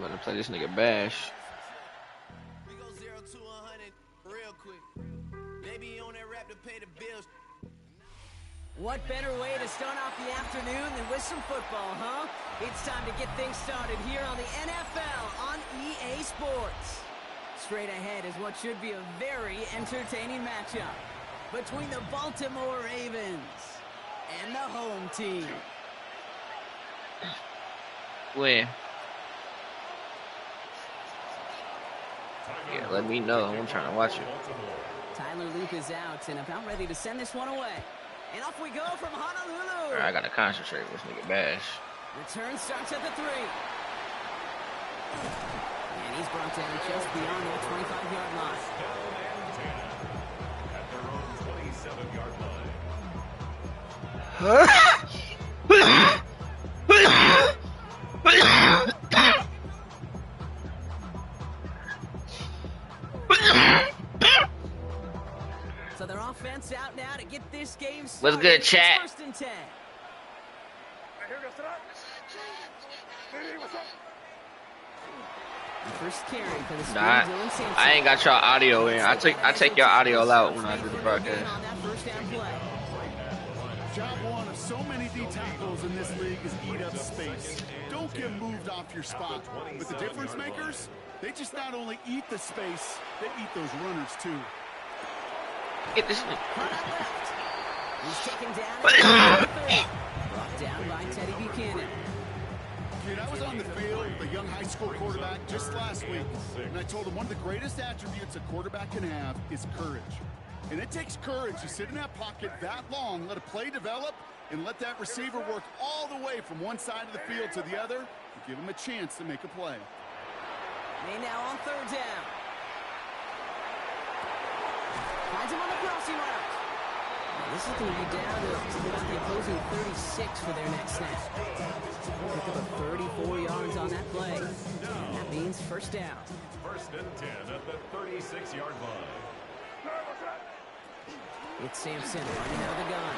I'm gonna play this nigga Bash. We go 0 to 100 real quick. Maybe you on that rap to pay the bills. What better way to start off the afternoon than with some football, huh? It's time to get things started here on the NFL on EA Sports. Straight ahead is what should be a very entertaining matchup between the Baltimore Ravens and the home team. Where? Yeah, let me know. I'm trying to watch it. Tyler Luke is out and about ready to send this one away. And off we go from Honolulu. Right, I gotta concentrate with this nigga Bash. Return starts at the 3. And he's brought down just beyond that 25-yard line. At their own 27-yard So their offense out now to get this game started. What's good, chat? First and 10. The first carry for the Nah, I ain't got y'all audio in. I take your audio out when I do the broadcast. Job one of so many D tackles in this league is eat up space. Don't get moved off your spot. But the difference makers, they just not only eat the space, they eat those runners too. Get this nigga. He's taken down. Brought down by Teddy Buchanan. Dude, I was on the field with a young high school quarterback just last week, and I told him one of the greatest attributes a quarterback can have is courage. And it takes courage to sit in that pocket that long, let a play develop, and let that receiver work all the way from one side of the field to the other, and give him a chance to make a play. They now on 3rd down. Finds him on the crossing route. This is going to be down to about the opposing 36 for their next snap. Pick up a 34 yards on that play. And that means first down. First and 10 at the 36-yard line. It's Sampson running out of the gun.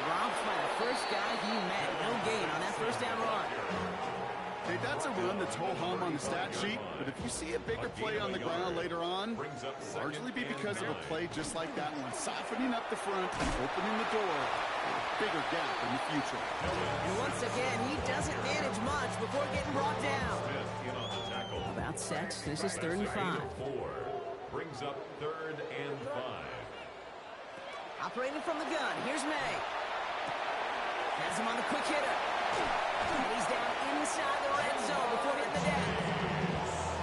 Robbed by the first guy he met. No gain on that first down run. Hey, that's a run that's ho-hum on the stat sheet, but if you see a bigger play on the ground later on, it'll largely be because of a play just like that one, softening up the front and opening the door for a bigger gap in the future. And once again, he doesn't manage much before getting brought down. About set. This is 3rd and 5. Brings up 3rd and 5. Operating from the gun, here's May. Has him on the quick hitter. And he's down inside the red zone before hitting the deck.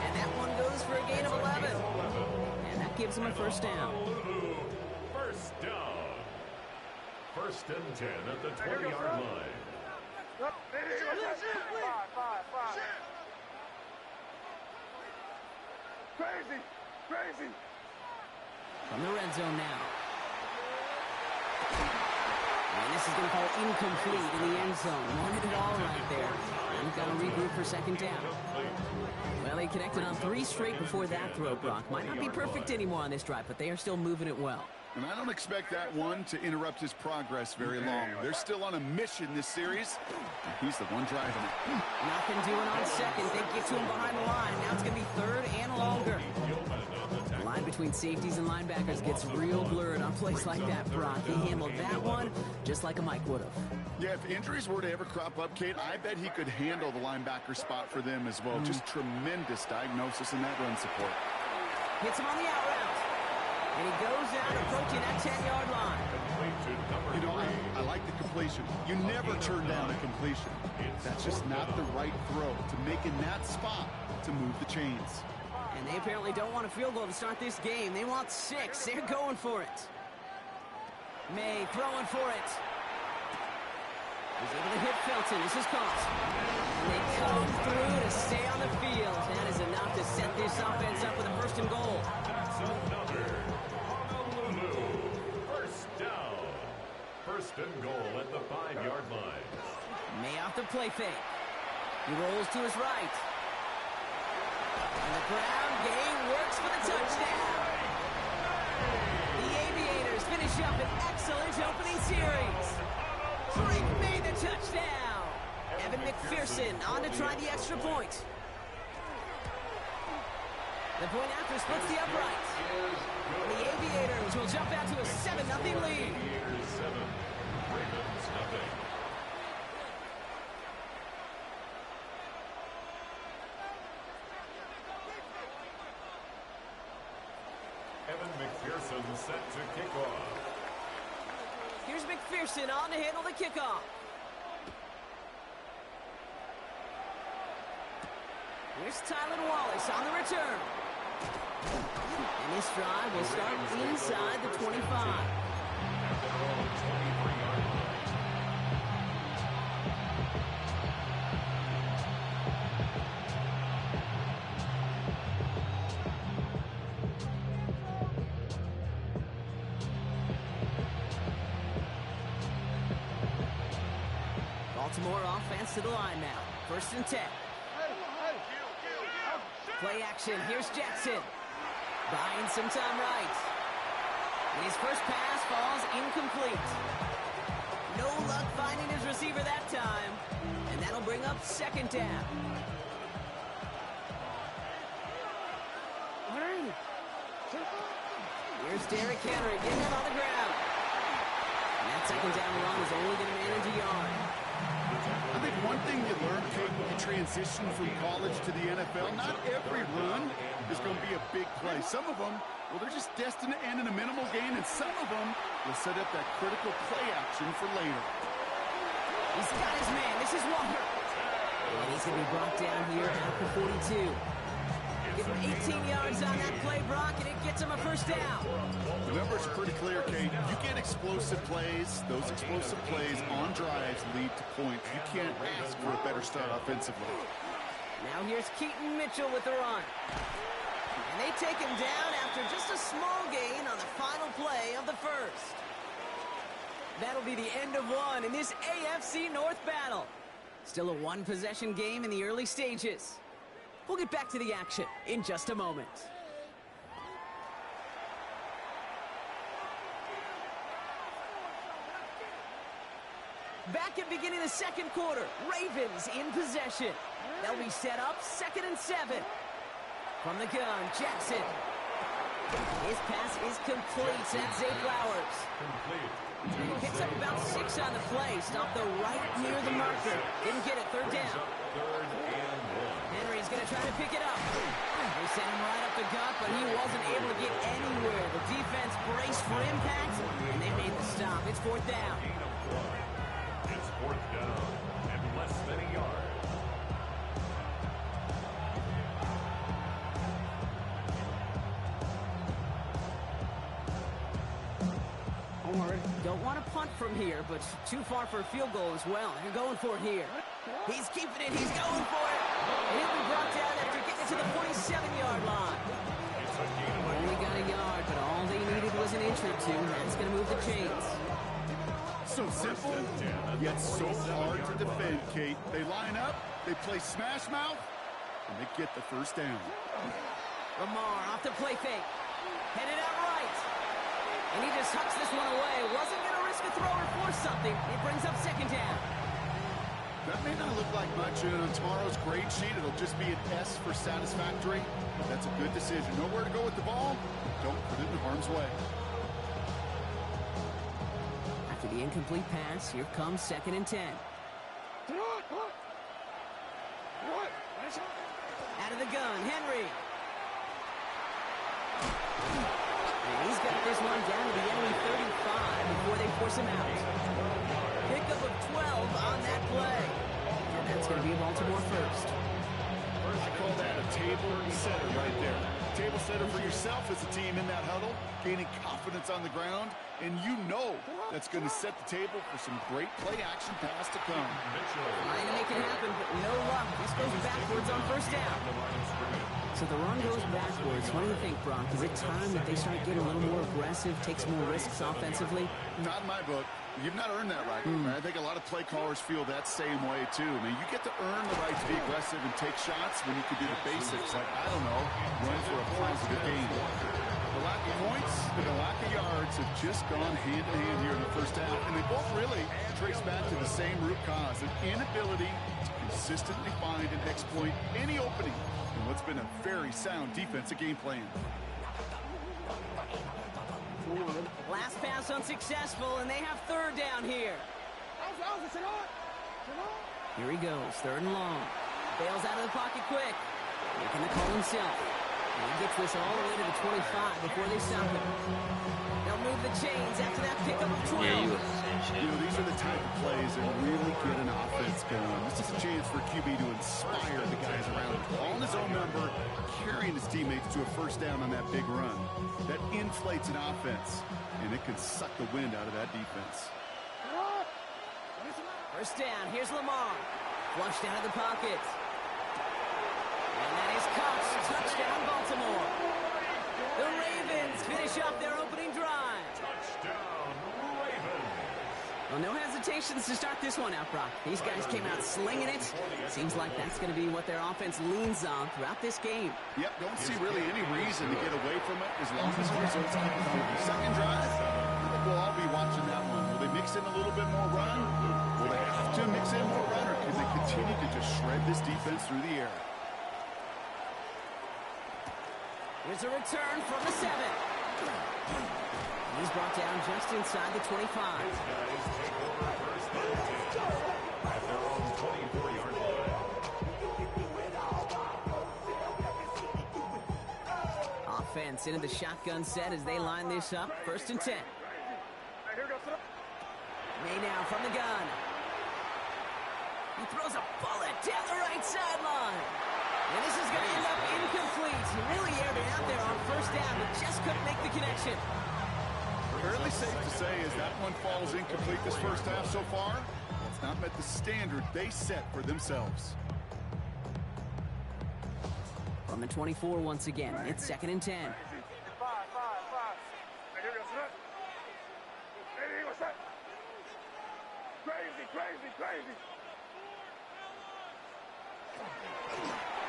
And that one goes for a gain of 11. And that gives him a first down. First down. First and 10 at the 20-yard line. Crazy. From the red zone now. And this is going to fall incomplete in the end zone. Wanted it all right there. And got to regroup for 2nd down. Well, they connected on 3 straight before that throw, Brock. Might not be perfect anymore on this drive, but they are still moving it well. And I don't expect that one to interrupt his progress very long. They're still on a mission this series, and he's the one driving it. Nothing doing on 2nd. They get to him behind the line. Now it's going to be 3rd and longer. The line between safeties and linebackers gets real blurred on plays like that, Brock. He handled that one just like a Mike would have. Yeah, if injuries were to ever crop up, Kate, I bet he could handle the linebacker spot for them as well. Just tremendous diagnosis in that run support. Hits him on the out route. And he goes out approaching that 10-yard line. You know, I like the completion. You never turn down a completion. That's just not the right throw to make in that spot to move the chains. And they apparently don't want a field goal to start this game. They want 6. They're going for it. May throwing for it. He's able to hit Felton. This is caught. And they come through to stay on the field. That is enough to set this offense up with a 1st and goal. First down. 1st and goal at the 5-yard line. May off the play fake. He rolls to his right. And the ground game works for the touchdown. The Aviators finish up an excellent opening series. Drake made the touchdown. Evan McPherson on to try the extra point. The point after splits the uprights. And the Aviators will jump out to a 7-0 lead. Aviators 7, Ravens nothing. Evan McPherson set to kick off. Here's McPherson on to handle the kickoff. Here's Tylan Wallace on the return. And this drive will start inside the 25. At their own 23-yard line. Baltimore offense to the line now. 1st and 10. Play action. Here's Jackson. Buying some time right. And his first pass falls incomplete. No luck finding his receiver that time. And that'll bring up 2nd down. Here's Derrick Henry getting him on the ground. And that 2nd down run is only going to manage a yard. I think one thing you learn, Kate, when you transition from college to the NFL, not every run is going to be a big play. Some of them, well, they're just destined to end in a minimal gain, and some of them will set up that critical play action for later. He's got his man. This is Walker. And he's going to be brought down here at the 42. Give him 18 yards on that play, Brock, and it gets him a 1st down. The numbers are pretty clear, Kate. You get explosive plays. Those explosive plays on drives lead to points. You can't ask for a better start offensively. Now here's Keaton Mitchell with the run. And they take him down after just a small gain on the final play of the 1st. That'll be the end of one in this AFC North battle. Still a 1-possession game in the early stages. We'll get back to the action in just a moment. Back at beginning of the 2nd quarter, Ravens in possession. They'll be set up 2nd and 7. From the gun, Jackson. His pass is complete. That's Zay Flowers. Complete. He picks up about 6 on the play. Stopped the right near the marker. Didn't get it. 3rd down. 3rd and 1. Henry's going to try to pick it up. They sent him right up the gut, but he wasn't able to get anywhere. The defense braced for impact, and they made the stop. It's 4th down. Gain of 1. It's 4th down and less than a yard. Don't want to punt from here, but too far for a field goal as well. They're going for it here. He's keeping it. He's going for it. And he'll be brought down after getting it to the 47-yard line. Only got a yard, but all they needed was an inch or two. That's going to move the chains. So simple, yet so hard to defend, Kate. They line up, they play smash mouth, and they get the 1st down. Lamar off the play fake. Headed out right. And he just tucks this one away. Wasn't going to risk a throw or force something. It brings up 2nd down. That may not look like much, and on tomorrow's grade sheet, it'll just be an S for satisfactory. That's a good decision. Nowhere to go with the ball, don't put it in harm's way. After the incomplete pass, here comes 2nd and 10. Out of the gun, Henry. And he's got this one down to the enemy 35 before they force him out. Pickup of 12 on that play. And that's going to be a Baltimore 1st. I call that a table setter right there. Table setter for yourself as a team in that huddle, gaining confidence on the ground, and you know that's going to set the table for some great play action pass to come. Trying to make it happen, but no luck. This goes backwards on 1st down. So the run goes backwards. What do you think, Brock? Is it time that they start getting a little more aggressive, take some more risks offensively? Not in my book. You've not earned that right. I think a lot of play callers feel that same way, too. I mean, you get to earn the right to be aggressive and take shots when you can do the basics, like, I don't know, run for a positive gain. The lack of points and the lack of yards have just gone hand-in-hand here in the 1st half, and they both really trace back to the same root cause, an inability to consistently find and exploit any opening in what's been a very sound defensive game plan. Last pass unsuccessful, and they have third down here. Here he goes, third and long. Bails out of the pocket quick. Making the call himself. And he gets this all the way to the 25 before they stop him. They'll move the chains after that pickup of 12. Yeah, you was the same shit. You know, these are the type of plays that really get an offense going. This is a chance for QB to inspire the guys around him. Calling his own number, carrying his teammates to a first down on that big run. That inflates an offense, and it can suck the wind out of that defense. First down, here's Lamar. Flushed out of the pocket. And that is caught. Touchdown, Baltimore. The Ravens finish off their opening drive. Touchdown, Ravens. Well, no hesitations to start this one out, Brock. These guys came out slinging it. Seems like that's going to be what their offense leans on throughout this game. Yep, don't see really any reason to get away from it as long as the results keep moving. Second drive, I think we'll all be watching that one. Will they mix in a little bit more run? Will they have to mix in more run, or can they continue to just shred this defense through the air? Here's a return from the 7. He's brought down just inside the 25. Guys take over first and 10 at their own 24-yard line. Offense into the shotgun set as they line this up. First and 10. May now from the gun. He throws a bullet down the right sideline. And this is going to end up incomplete. He really aired it out there on first down, but just couldn't make the connection. Fairly safe to say as that one falls incomplete this first half so far, it's not met the standard they set for themselves. From the 24 once again, it's second and 10.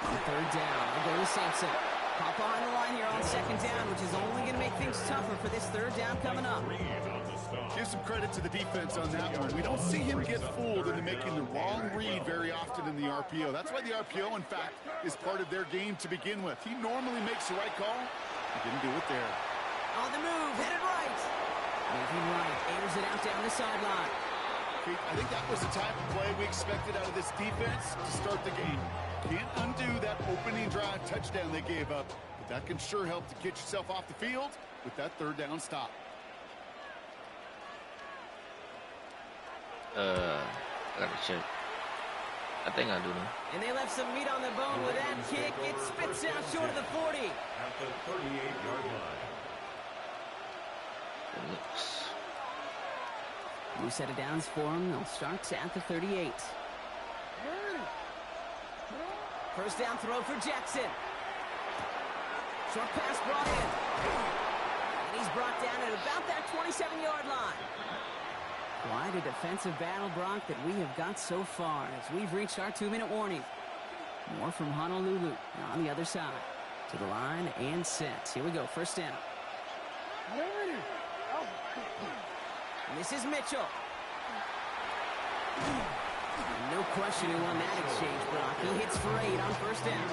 On third down, they'll go to Sampson. Pop behind the line here on second down, which is only going to make things tougher for this third down coming up. Give some credit to the defense on that one. We don't see him get fooled into making the wrong read very often in the RPO. That's why the RPO, in fact, is part of their game to begin with. He normally makes the right call. He didn't do it there. On the move, headed right. Moving right, airs it out down the sideline. I think that was the type of play we expected out of this defense to start the game. Can't undo that opening drive touchdown they gave up, but that can sure help to get yourself off the field with that third down stop. I gotta check. I think I do know. And they left some meat on the bone with that kick. It spits out short of the 40. At the 38-yard line. It looks. New set of downs for them. They'll start at the 38. First down throw for Jackson. Short pass brought in. And he's brought down at about that 27-yard line. Quite a defensive battle, Brock, that we have got so far as we've reached our 2-minute warning. More from Honolulu on the other side. To the line and set. Here we go, first down. This is Mitchell. No question who won that exchange, Brock. He hits for 8 on first down.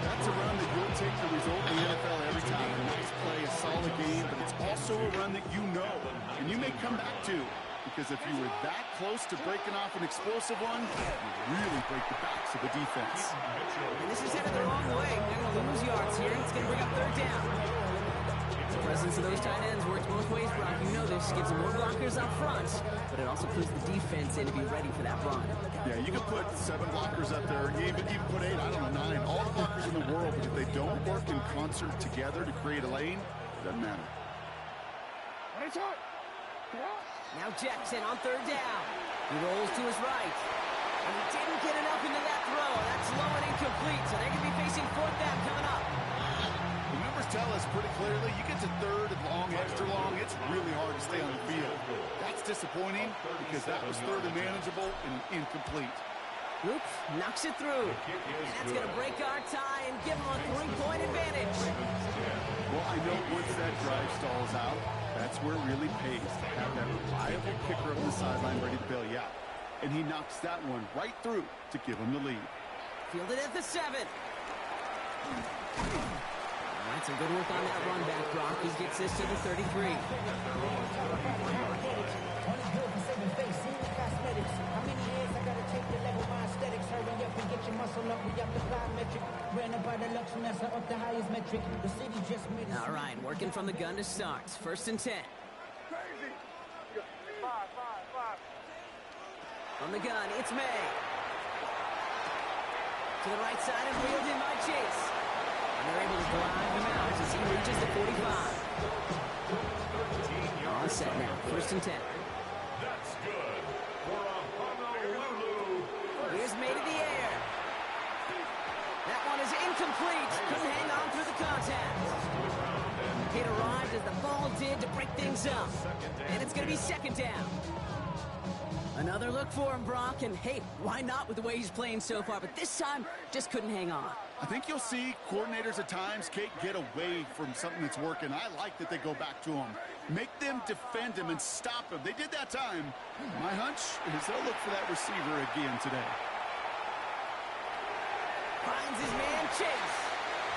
That's a run that you'll take the result in the NFL every time. A nice play, a solid game, but it's also a run that you know and you may come back to, because if you were that close to breaking off an explosive one, you really break the backs of the defense. And this is headed the wrong way. They're going to lose yards here. It's going to bring up third down. The presence of those tight ends works both ways, Brock. You know this. Gives them more blockers up front, but it also puts the defense in to be ready for that run. Yeah, you can put 7 blockers up there, even put 8, I don't know, 9, all the blockers in the world, but if they don't work in concert together to create a lane, it doesn't matter. Now Jackson on third down. He rolls to his right. And he didn't get enough into that throw. That's low and incomplete, so they're going to be facing fourth down coming up. The numbers tell us pretty clearly, you get to third and long, extra long, it's really hard to stay on the field. That's disappointing because that was third and manageable and incomplete. Oops, knocks it through. And that's going to break our tie and give them a 3-point advantage. Well, I know once that drive stalls out, that's where it really pays to have that reliable kicker on the sideline ready to bail you out. and he knocks that one right through to give him the lead. Fielded at the 7. All right, some good work on that run back, Brock. He gets this to the 33. All right, working from the gun to start. 1st and 10. From the gun, it's May. To the right side and wheeled in by Chase. And they're able to drive him out as he reaches the 45. All set now, 1st and 10. That's good for a Honolulu. Here's May to the air. That one is incomplete. Couldn't hang on through the contact. It arrived as the ball did to break things up. And it's going to be 2nd down. Another look for him, Brock, and hey, why not with the way he's playing so far? But this time, just couldn't hang on. I think you'll see coordinators at times, Kate, get away from something that's working. I like that they go back to him. Make them defend him and stop him. They did that time. My hunch is they'll look for that receiver again today. Finds his man, Chase.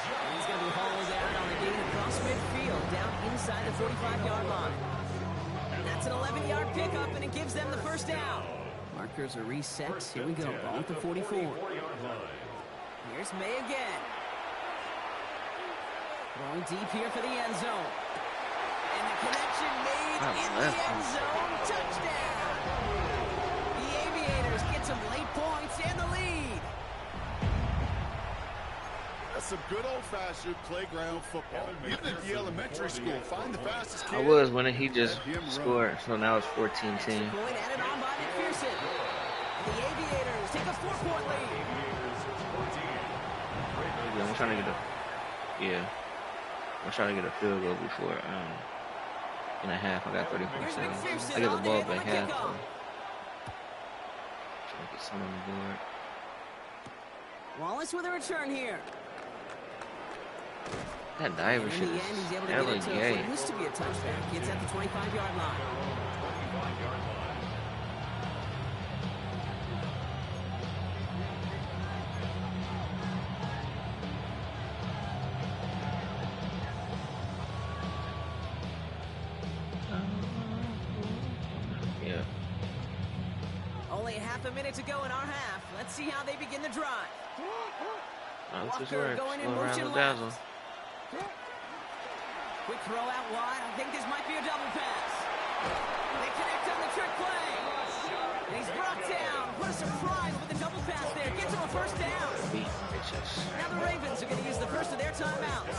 And he's going to be hauled out on a gain across midfield, down inside the 45-yard line. That's an 11-yard pickup, and it gives them the 1st down. Markers are reset. Here we go. Ball at the 44. Here's May again. Going deep here for the end zone. And the connection made in the end zone. Touchdown. The Aviators get some late points and the lead. That's some good old-fashioned playground football. Even at the elementary school, find the fastest kid. I was when he just scored, so now it's 14-10. Point added on by McPherson. The Aviators take a 4-point lead. I'm trying to get a field goal before in a half. I got 34 seconds. I get the ball back half. Trying to get some on the board. Wallace with a return here. That diver shit is hella gay. It used to be a touchback. It's at the 25-yard line. Yeah. Only half a minute to go in our half. Let's see how they begin the drive. Walker going in motion left. Quick throw out wide. I think this might be a double pass. They connect on the trick play. And he's brought down. What a surprise with the double pass there. Gets him a 1st down. Now the Ravens are going to use the first of their timeouts.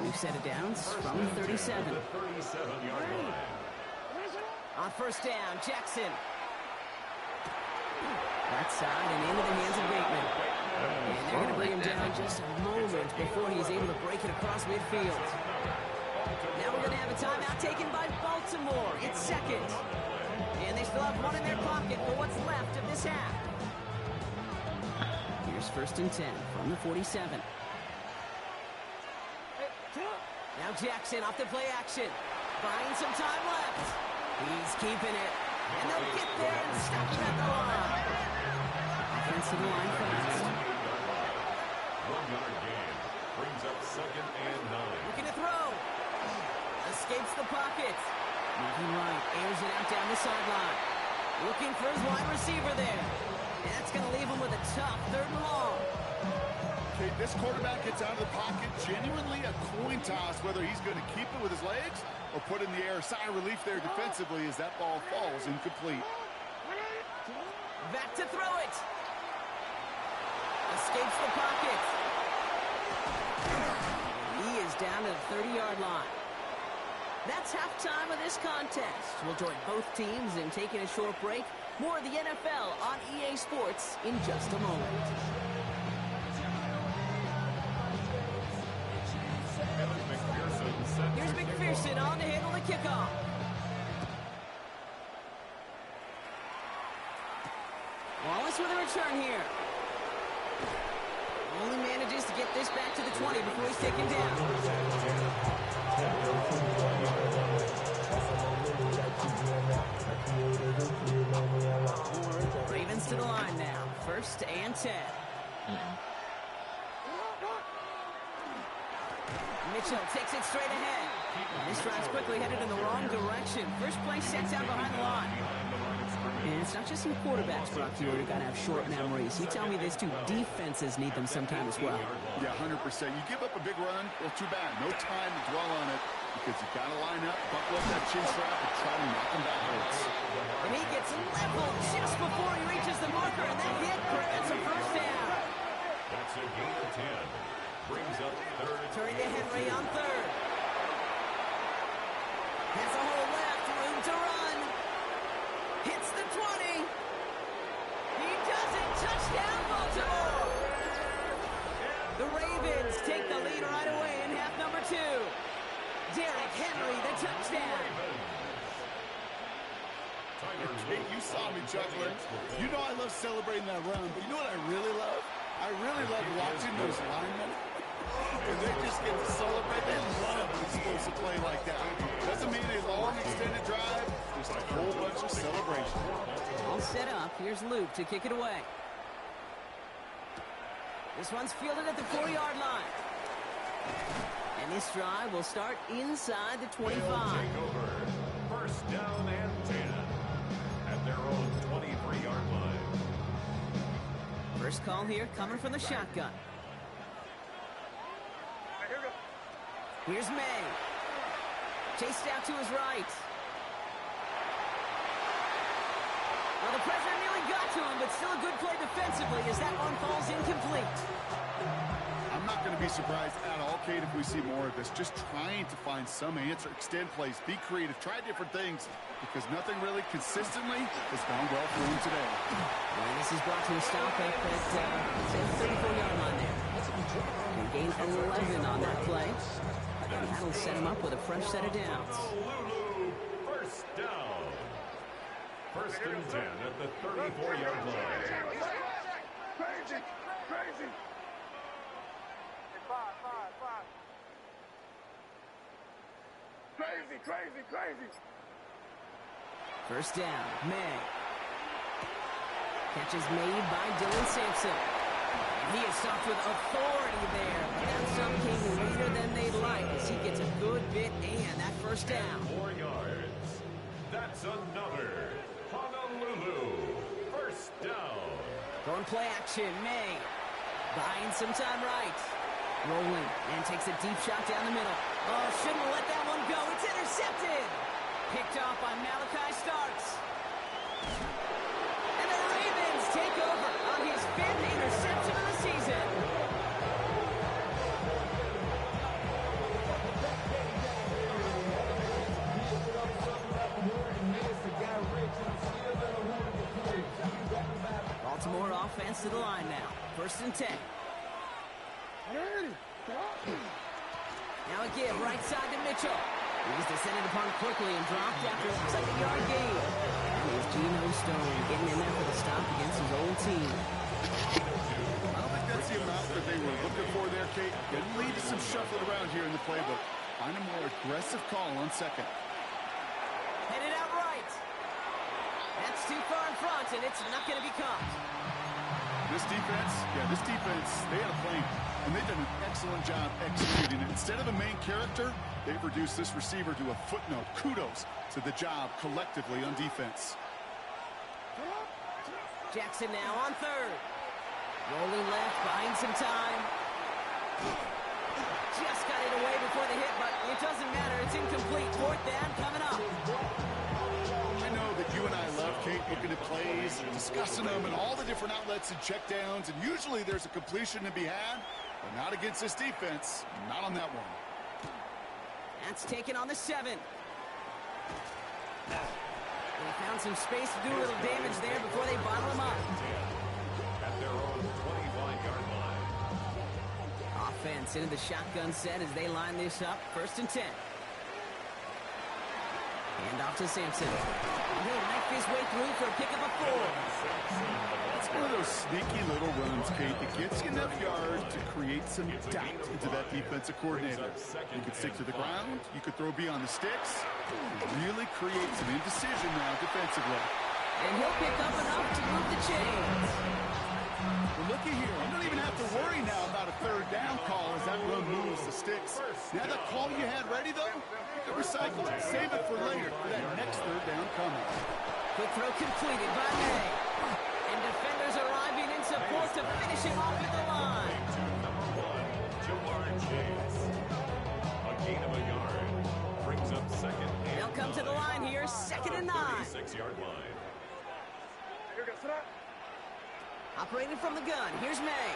New set of downs from the 37. On 1st down, Jackson. That side and into the hands of Bateman. And they're going to bring him down just a moment before he's able to break it across midfield. Now we're going to have a timeout taken by Baltimore. It's 2nd. And they still have one in their pocket for what's left of this half. Here's 1st and 10 from the 47. Now Jackson off the play action. Buying some time left. He's keeping it. And they'll get there and stop him at the line. Offensive line fast. One-yard gain brings up 2nd and 9. Looking to throw. Escapes the pocket. Moving right. Airs it out down the sideline. Looking for his wide receiver there. And that's going to leave him with a tough 3rd and long. Okay, this quarterback gets out of the pocket. Genuinely a coin toss whether he's going to keep it with his legs or put in the air. Sigh of relief there defensively as that ball falls incomplete. Back to throw it. Escapes the pocket. He is down to the 30-yard line. That's halftime of this contest. We'll join both teams in taking a short break. More of the NFL on EA Sports in just a moment. Here's McPherson on to handle the kickoff. Wallace with a return here. Only manages to get this back to the 20 before he's taken down. 1st and 10. Mitchell takes it straight ahead. This drive's quickly headed in the wrong direction. First play sets out behind the line. And it's not just some quarterbacks, Brock, who got to have short memories. You tell me this too, defenses need them sometime as well. Yeah, 100%. You give up a big run, well, too bad. No time to dwell on it because you got to line up, buckle up that chin strap, and try to knock him backwards. And he gets leveled just before he reaches the marker, and that hit prevents a first down. That's a gain of 10. Brings up third. Turning to Henry on third. Has a hole left, room to run. Hits the 20. He does it. Touchdown, Baltimore. The Ravens take the lead right away in half number 2. Derrick Henry, the touchdown. Hey, you saw me juggling. You know I love celebrating that run, but you know what I really love? I really love watching those linemen. And they just get to celebrate. They love an explosive play like that. Doesn't mean a long extended drive, just a whole bunch of celebration. All set up. Here's Luke to kick it away. This one's fielded at the 4-yard line. And this drive will start inside the 25. Take over. First down and 10 at their own 23-yard line. First call here coming from the shotgun. Here's May. Chased out to his right. Well, the pressure nearly got to him, but still a good play defensively as that one falls incomplete. I'm not going to be surprised at all, Kate, if we see more of this. Just trying to find some answer, extend plays, be creative, try different things, because nothing really consistently has gone well for him today. And this is brought to a stop at the 34-yard line there. And gain 11 on that play. And that'll set him up with a fresh set of downs. First down. First and 10 at the 34-yard line. Crazy. Crazy. First down, May. Catch is made by Dylan Sampson. And he is stopped with authority there. But that stop came later than they'd like as he gets a good bit and that first down. 4 yards. That's another Honolulu. First down. Going play action, May. Buying some time right. Rolling and takes a deep shot down the middle. Oh, shouldn't have let that one go. It's intercepted. Picked off by Malachi Starks. And the Ravens take over on his 5th interception of the season. Baltimore offense to the line now. First and 10. Now a give right side to Mitchell. He's descended upon quickly and dropped after a 2nd-yard gain. Here's Geno Stone getting in there for the stop against his old team. I don't think that's the amount that they were looking for there, Kate. Didn't lead to some shuffling around here in the playbook. Find a more aggressive call on second. Headed out right. That's too far in front, and it's not going to be caught. This defense, they had a plan, and they've done an excellent job executing it. Instead of a main character, they've reduced this receiver to a footnote. Kudos to the job collectively on defense. Jackson now on third. Rolling left, buying some time. Just got it away before the hit, but it doesn't matter. It's incomplete. 4th down coming up. I know that you and I love, Kate, looking at plays, discussing them, and all the different outlets and checkdowns, and usually there's a completion to be had, but not against this defense. Not on that one. That's taken on the 7. They found some space to do a little damage there before they bottle him up. At their own 25-yard line. Offense into the shotgun set as they line this up. First and 10. Hand off to Sampson. And he'll knife his way through for a pickup of 4. It's one of those sneaky little runs, Kate, that gets you enough yards to create some doubt into that defensive coordinator. You could stick to the ground, you could throw beyond the sticks, really create some indecision now defensively. And he'll pick up enough to move the chains. Well, looky here. You don't even have to worry now about a third down call as that run moves the sticks. Now that call you had ready, though, you can recycle it. Save it for later for that next third down coming. Quick throw completed by May. And defenders arriving in support to finish him off at the line. A gain of a yard brings up second. They'll come to the line here, 2nd and 9. 36-yard line. Operating from the gun, here's May.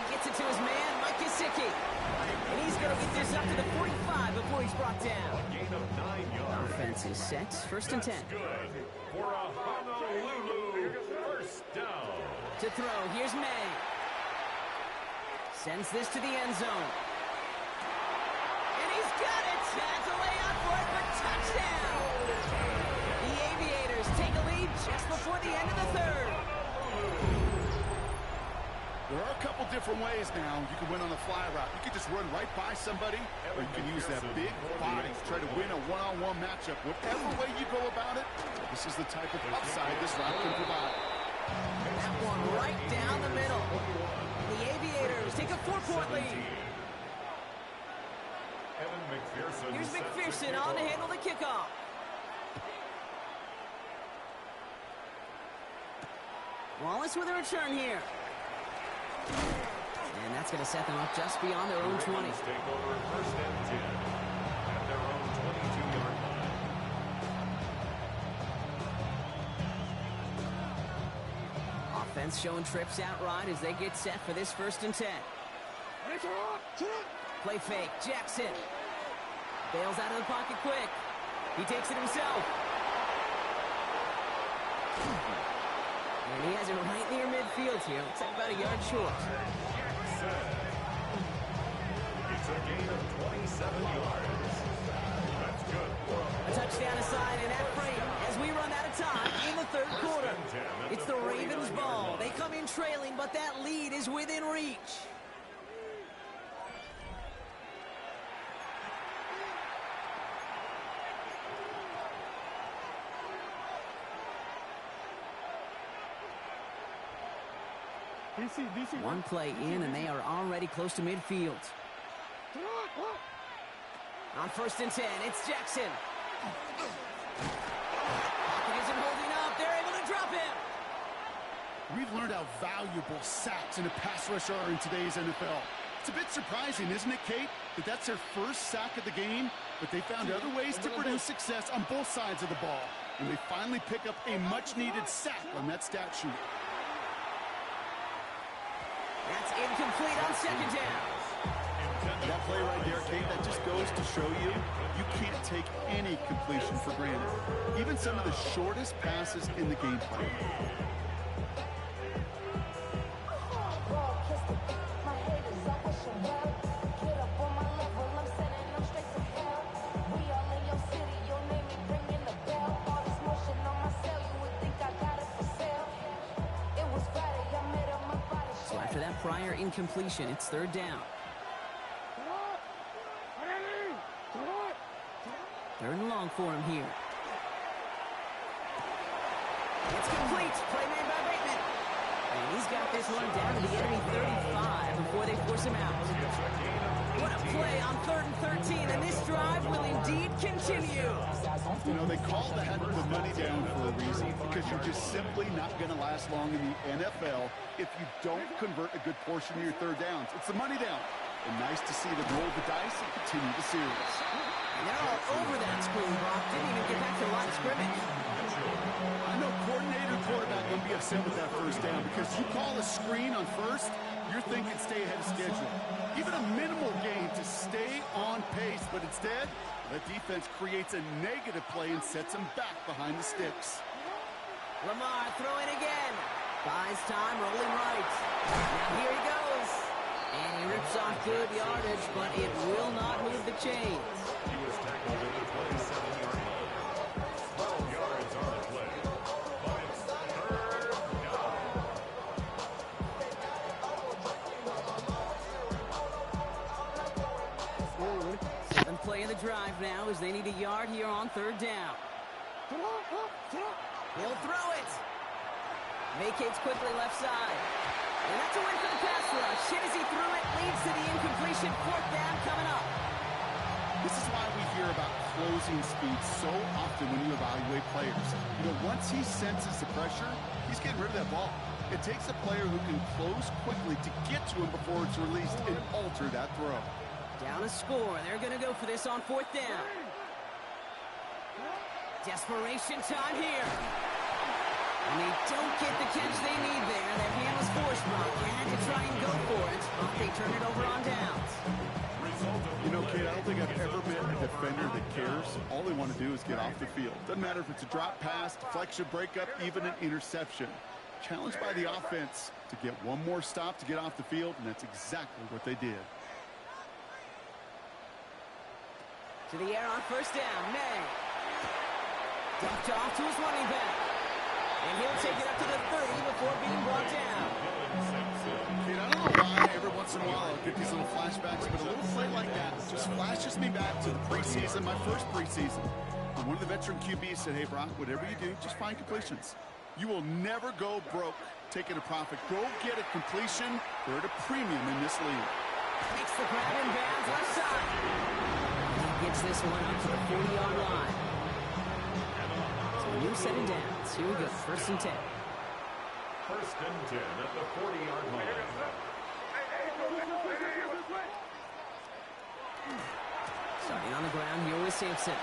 Gets it to his man, Mike Gesicki. And he's going to get this up to the 45 before he's brought down. A gain of 9 yards. Offense is set, 1st and 10. Good for a Honolulu first down. To throw, here's May. Sends this to the end zone. And he's got it! Has a layout for it for touchdown! The Aviators take a lead just before the end of the 3rd. There are a couple different ways now. You can win on the fly route. You can just run right by somebody, or you can use that big body to try to win a one-on-one matchup. Whatever way you go about it, this is the type of upside this route can provide. That one right down the middle. The Aviators take a 4-point lead. Here's McPherson on to handle the kickoff. Wallace with a return here. And that's going to set them up just beyond their own 20. Take over 1st and 10 at their own 22-yard line. Offense showing trips outright as they get set for this 1st and 10. Play fake, Jackson. Bails out of the pocket quick. He takes it himself. And he has it right near midfield here. Looks like about a yard short. It's a gain of 27 yards. That's good. A touchdown aside in that frame as we run out of time in the 3rd quarter. It's the Ravens' ball. They come in trailing, but that lead is within reach. One play in, and they are already close to midfield. On 1st and 10, it's Jackson. Pocket isn't holding up. They're able to drop him. We've learned how valuable sacks in a pass rush are in today's NFL. It's a bit surprising, isn't it, Kate, that that's their first sack of the game, but they found other ways to produce success on both sides of the ball, and they finally pick up a much-needed sack on that stat sheet. That's incomplete on 2nd down. That play right there, Kate, that just goes to show you, you can't take any completion for granted. Even some of the shortest passes in the game plan. So after that prior incompletion, it's 3rd down. 3rd and long for him here. It's complete. Play made by Bateman. And he's got this one down to the enemy 35 before they force him out. What a play on 3rd and 13, and this drive will indeed continue. You know, they call that the money down for a reason, because you're just simply not going to last long in the NFL if you don't convert a good portion of your 3rd downs. It's the money down. And nice to see them roll the dice and continue the series. And they're all over that screen, Brock. Didn't even get back to the line of scrimmage. I know coordinator and quarterback going to be upset with that 1st down, because you call a screen on 1st, you're thinking stay ahead of schedule. Even a minimal gain to stay on pace, but instead, the defense creates a negative play and sets them back behind the sticks. Lamar throwing again. Buys time, rolling right. Now here he goes. And he rips off good yardage, but it will not move the chains. He was tackled at the 27-yard line. 12 yards on the play. But it's 3rd down. 7th play of the drive now as they need a yard here on 3rd down. He'll throw it. Vacates quickly left side. And that's a win for the pass rush. Hit as he threw it, leads to the incompletion. 4th down coming up. This is why we hear about closing speed so often when you evaluate players. You know, once he senses the pressure, he's getting rid of that ball. It takes a player who can close quickly to get to him before it's released and alter that throw. Down a score. They're going to go for this on 4th down. Desperation time here. And they don't get the catch they need there. Their hand was forced, Brock. They had to try and go for it, but they turn it over on downs. You know, kid, I don't think I've ever met a defender that cares. All they want to do is get off the field. Doesn't matter if it's a drop pass, deflection, breakup, even an interception. Challenged by the offense to get one more stop to get off the field, and that's exactly what they did. To the air on 1st down, May. Dumped off to his running back. And he'll take it up to the 30 before being brought down. Kid, I don't know why every once in a while I'll get these little flashbacks, but a little play like that just flashes me back to the preseason, my first preseason. And one of the veteran QBs said, hey, Brock, whatever you do, just find completions. You will never go broke taking a profit. Go get a completion. They're at a premium in this league. Makes the grab in bounds left side. He gets this one up to the 40-yard line. So a new set of downs. Here we go, 1st and 10. 1st and 10 at the 40-yard line. Starting on the ground here with Sampson.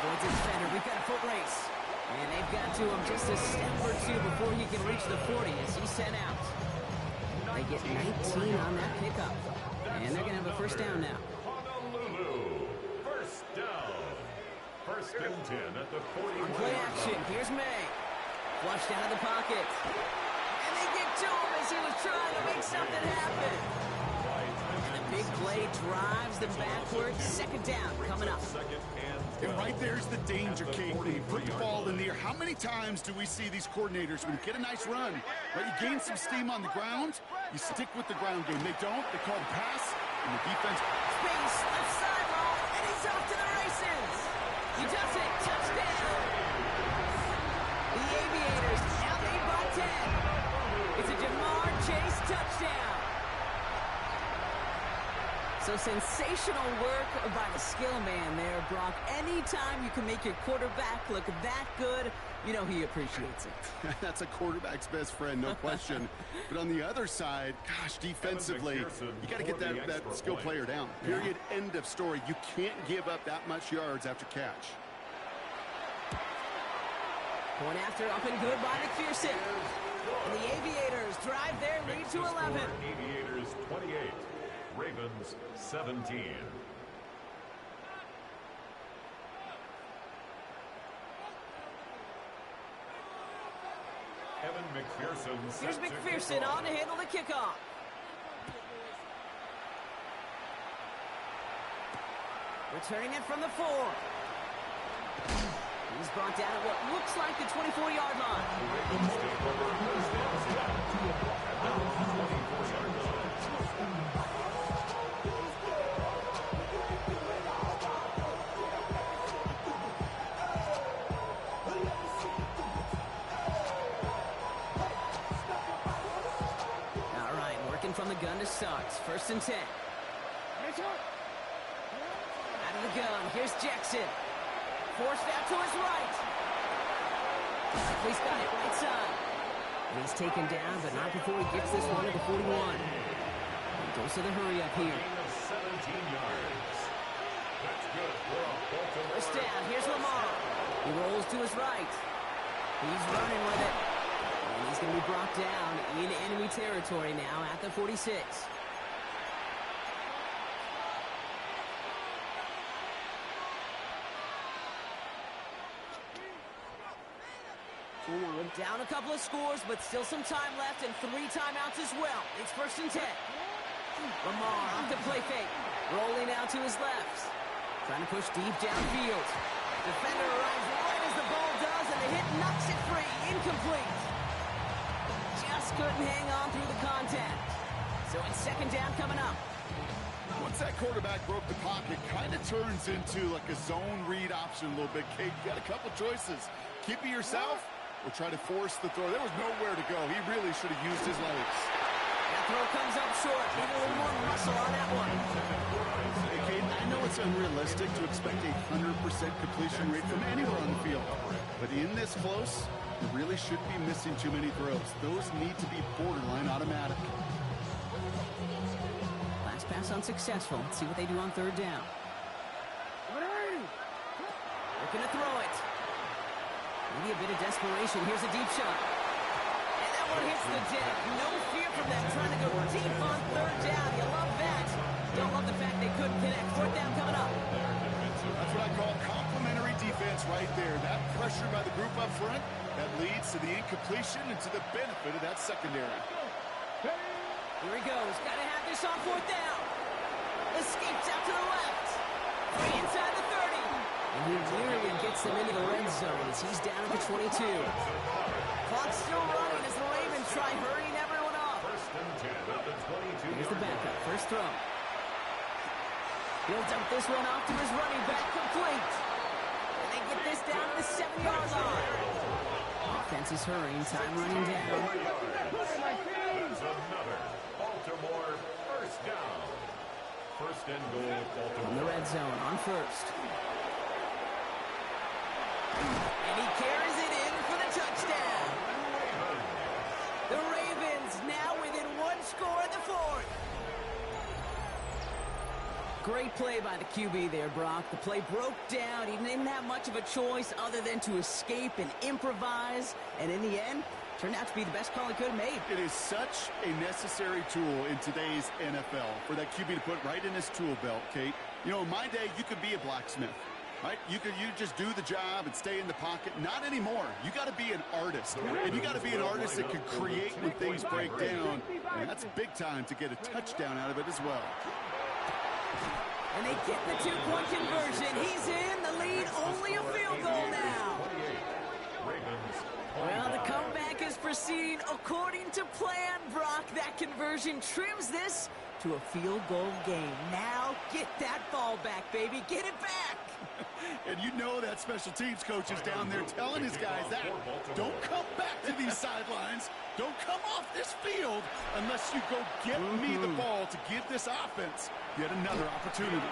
Avoids the defender. We've got a foot race. And they've got to him just a step or two before he can reach the 40 as he's sent out. They get 19 on that pickup. And they're going to have a 1st down now. Honolulu, 1st down. 1st and 10 at the 40-yard Play line. action. Here's May. Flushed out of the pocket. And they get to him as he was trying to make something happen. And a big play drives them backwards. 2nd down coming up. And right there's the danger, Kate. When you put the ball in the air, how many times do we see these coordinators, when you get a nice run, right, you gain some steam on the ground, you stick with the ground game. They don't. They call the pass, and the defense. Space, left sideline, and he's off to the races. He does it. Touchdown. The Aviators now lead by 10. It's a Jamar Chase touchdown. So sensational work by the skill man there, Brock. Anytime you can make your quarterback look that good, you know he appreciates it. That's a quarterback's best friend, no question. But on the other side, gosh, defensively, you got to get that skill player down. Period. End of story. You can't give up that much yards after catch. Point after up and good by McPherson. And the Aviators drive their lead to 11. Aviators 28, Ravens 17. Evan McPherson. Here's McPherson on to handle the kickoff. Returning it from the 4. He's brought down at what looks like the 24-yard line. All right, working from the gun to start. 1st and 10. Out of the gun, here's Jackson. Forced out to his right. He's got it right side. And he's taken down, but not before he gets this one to the 41. He goes to the hurry up here. 17 yards. That's good for a Baltimore. 1st down, here's Lamar. He rolls to his right. He's running with it. And he's going to be brought down in enemy territory now at the 46. Down a couple of scores, but still some time left and 3 timeouts as well. It's 1st and 10. Lamar off the play fake. Rolling out to his left. Trying to push deep downfield. Defender arrives right as the ball does, and the hit knocks it free. Incomplete. Just couldn't hang on through the contact. So it's 2nd down coming up. Once that quarterback broke the pocket, kind of turns into like a zone read option a little bit. Kate, you got a couple choices. Keep it yourself or try to force the throw. There was nowhere to go. He really should have used his legs. That throw comes up short. Need a little more muscle on that one. Hey, Kate, I know it's unrealistic to expect a 100% completion rate from anywhere on the field. But in this close, you really shouldn't be missing too many throws. Those need to be borderline automatic. Last pass unsuccessful. Let's see what they do on third down. Looking to throw it. Maybe a bit of desperation. Here's a deep shot. And that one hits the deck. No fear from them trying to go deep on third down. You love that. Don't love the fact they couldn't connect. Fourth down coming up. That's what I call complimentary defense right there. That pressure by the group up front, that leads to the incompletion and to the benefit of that secondary. Here he goes. Got to have this on fourth down. Escapes out to the left. Three inside the 30. And he nearly gets them into the red zone as he's down at the 22. Clock's still running as the Ravens try hurrying everyone up. Here's the backup. First throw. He'll dump this one off to his running back, complete. And they get this down to the 7-yard line. Offense is hurrying, time running down. That's another Baltimore first down. First and goal, Baltimore. In the red zone on first. And he carries it in for the touchdown. The Ravens now within one score in the fourth. Great play by the QB there, Brock. The play broke down. He didn't have much of a choice other than to escape and improvise. And in the end, turned out to be the best call he could have made. It is such a necessary tool in today's NFL for that QB to put right in his tool belt, Kate. You know, in my day, you could be a blacksmith, right? You just do the job and stay in the pocket. Not anymore. You got to be an artist. And you got to be an artist that can create when things break down. And that's big time to get a touchdown out of it as well. And they get the two-point conversion. He's in. The lead, only a field goal now. Well, the comeback is proceeding according to plan, Brock. That conversion trims this to a field goal game. Now get that ball back, baby. Get it back. And you know that special teams coach is down there telling his guys that. Don't come back to these sidelines. Don't come off this field unless you go get me the ball to give this offense yet another opportunity.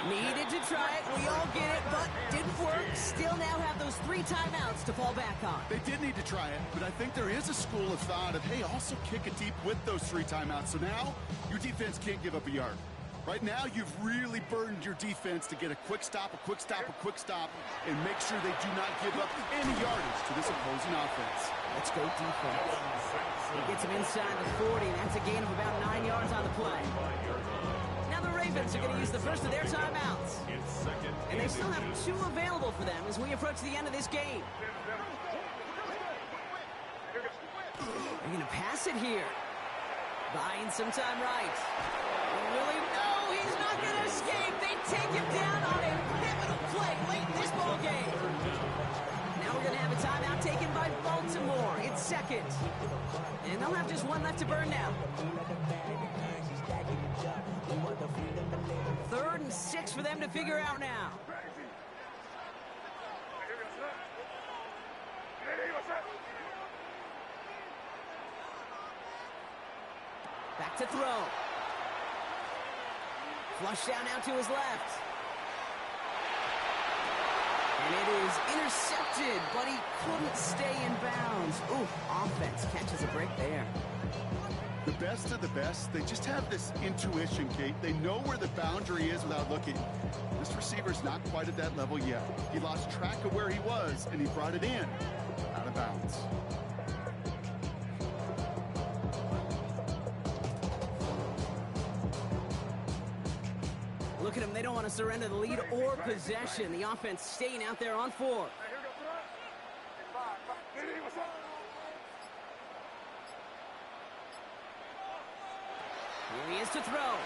Needed to try it. We all get it, but didn't work. Still now have those 3 timeouts to fall back on. They did need to try it, but I think there is a school of thought of, hey, also kick it deep with those 3 timeouts. So now your defense can't give up a yard. Right now, you've really burdened your defense to get a quick stop, and make sure they do not give up any yardage to this opposing offense. Let's go defense. He gets him inside the 40, and that's a gain of about 9 yards on the play. Now the Ravens are going to use the first of their timeouts. And they still have 2 available for them as we approach the end of this game. They're going to pass it here. Buying some time right. Really? No, he's not going to escape. They take him down on a pivotal play late in this ball game. Now we're going to have a timeout taken by Baltimore. It's second. And they'll have just 1 left to burn now. 3rd and 6 for them to figure out now. Back to throw. Flush down now to his left. And it is intercepted, but he couldn't stay in bounds. Ooh, offense catches a break there. The best of the best, they just have this intuition, Kate. They know where the boundary is without looking. This receiver's not quite at that level yet. He lost track of where he was, and he brought it in, out of bounds. Look at them. They don't want to surrender the lead or possession. The offense staying out there on 4. Here he is to throw. Oh,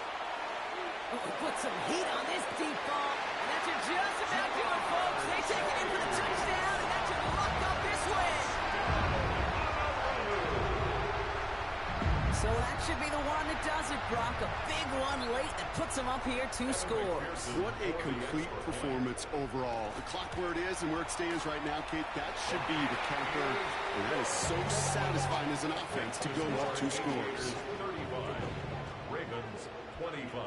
he put some heat on this deep ball. And that should just about do it, folks. They take it in for the touchdown, and that should lock up this win. So that should be the one that does it, Brock, a big one late that puts them up here 2 scores. What a complete performance overall. The clock where it is and where it stands right now, Kate, that should be the counter. And that is so satisfying as an offense to go up 2 scores. 35, Ravens 25.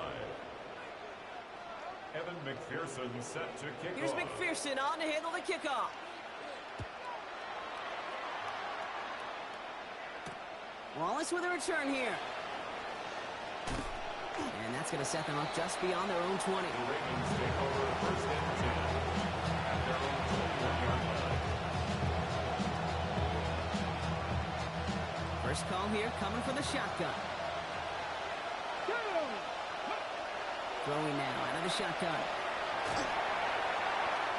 Evan McPherson set to kick Here's off. McPherson on to handle the kickoff. Wallace with a return here. And that's going to set them up just beyond their own 20. The Ravens take over first and 10 at their own 21-yard line. First call here coming from the shotgun. Throwing now out of the shotgun.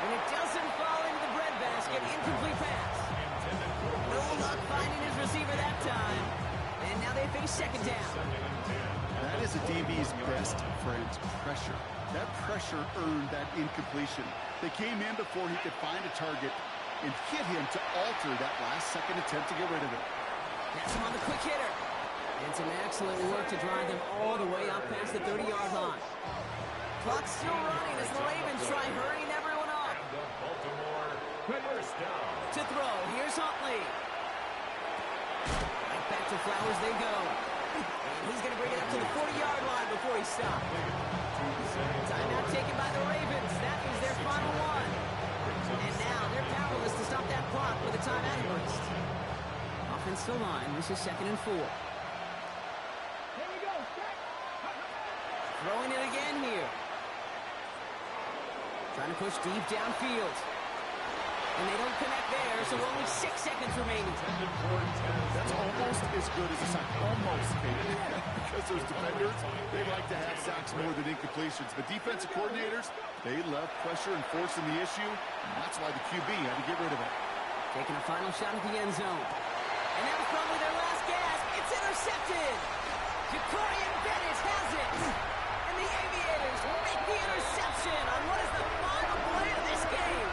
And it doesn't fall into the breadbasket. Incomplete pass. No luck finding his receiver that time. And now they face second down. That is a DB's best friend, pressure. That pressure earned that incompletion. They came in before he could find a target and hit him to alter that last-second attempt to get rid of it. That's him on the quick hitter. And some excellent work to drive them all the way up past the 30-yard line. Clock's still running as the Ravens try hurrying everyone up. And the Baltimore first down. To throw, here's Huntley. Right back to Flowers they go. And he's going to bring it up to the 40-yard line before he stops. Timeout taken by the Ravens. That is their final one. And now they're powerless to stop that clock with a timeout burst. Offensive line, this is 2nd and 4. Throwing it again here. Trying to push deep downfield. And they don't connect there, so only 6 seconds remaining. That's almost as good as a sack. Almost, because those defenders, they like to have sacks more than incompletions. The defensive coordinators, they love pressure and forcing the issue, and that's why the QB had to get rid of it. Taking a final shot at the end zone. And that was probably their last gasp. It's intercepted. Jacorian Bennett has it. And the Aviators make the interception on what is the final play of this game.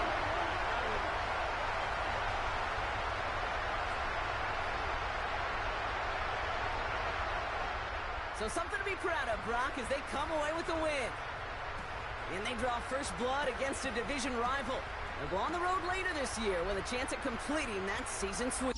So something to be proud of, Brock, as they come away with the win. And they draw first blood against a division rival. They'll go on the road later this year with a chance at completing that season sweep.